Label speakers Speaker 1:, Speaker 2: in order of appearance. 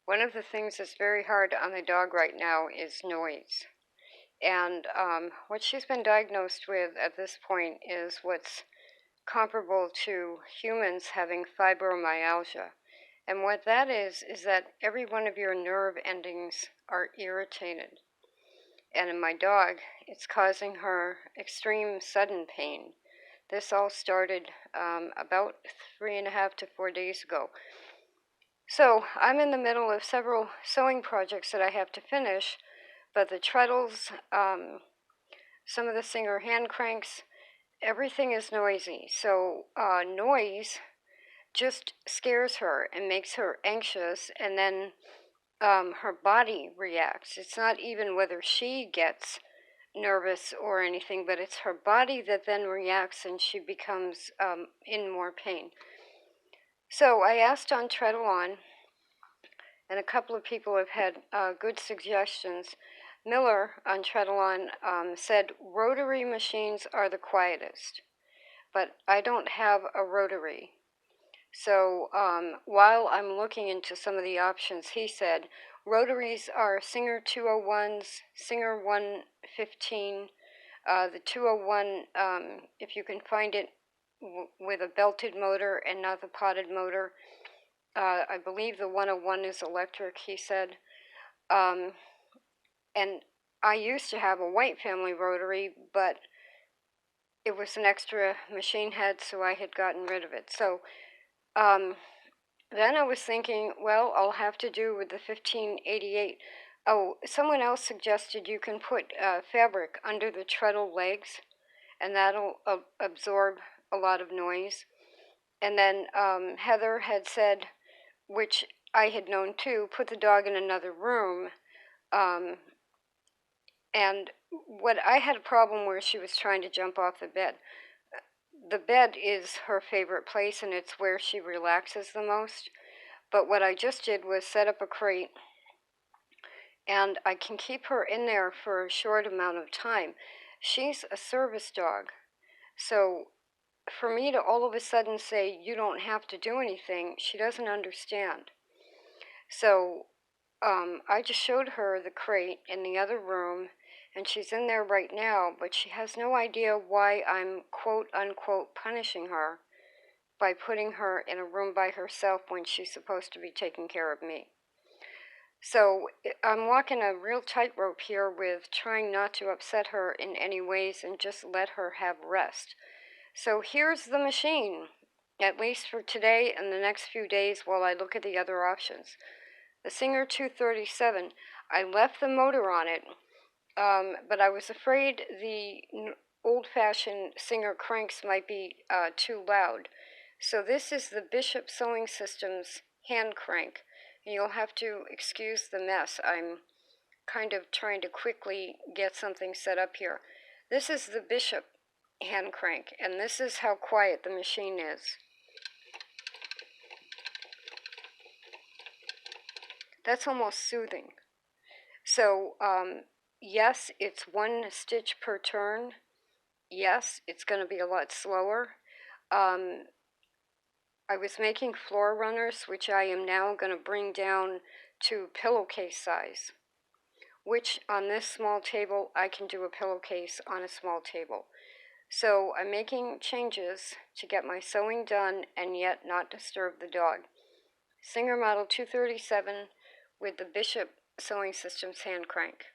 Speaker 1: One of the things that's very hard on the dog right now is noise. And what she's been diagnosed with at this point is what's comparable to humans having fibromyalgia. And what that is that every one of your nerve endings are irritated. And in my dog, it's causing her extreme sudden pain. This all started about 3.5 to 4 days ago. So I'm in the middle of several sewing projects that I have to finish, but the treadles, some of the Singer hand cranks, everything is noisy. So noise just scares her and makes her anxious, and then her body reacts. It's not even whether she gets nervous or anything, but it's her body that then reacts and she becomes in more pain. So I asked on Treadalon, and a couple of people have had good suggestions. Miller on Treadalon said rotary machines are the quietest, but I don't have a rotary. So while I'm looking into some of the options, he said rotaries are Singer 201s, Singer 115, the 201, if you can find it with a belted motor and not the potted motor. I believe the 101 is electric, he said. And I used to have a White Family rotary, but it was an extra machine head, so I had gotten rid of it. So then I was thinking, well, I'll have to do with the 1588. Oh, someone else suggested you can put fabric under the treadle legs, and that'll absorb a lot of noise. And then Heather had said, which I had known too, put the dog in another room. And what I had a problem where she was trying to jump off the bed. The bed is her favorite place, and it's where she relaxes the most. But what I just did was set up a crate, and I can keep her in there for a short amount of time. She's a service dog. So for me to all of a sudden say, you don't have to do anything, she doesn't understand. So I just showed her the crate in the other room, and she's in there right now, but she has no idea why I'm quote unquote punishing her by putting her in a room by herself when she's supposed to be taking care of me. So I'm walking a real tightrope here with trying not to upset her in any ways and just let her have rest. So here's the machine, at least for today and the next few days while I look at the other options. The Singer 237, I left the motor on it, but I was afraid the old-fashioned Singer cranks might be too loud. So this is the Bishop Sewing Systems hand crank. And you'll have to excuse the mess. I'm kind of trying to quickly get something set up here. This is the Bishop hand crank, and this is how quiet the machine is. That's almost soothing. So, yes, it's 1 stitch per turn. Yes, it's going to be a lot slower. I was making floor runners, which I am now going to bring down to pillowcase size, which on this small table, I can do a pillowcase on a small table. So I'm making changes to get my sewing done and yet not disturb the dog. Singer Model 237 with the Bishop Sewing Systems hand crank.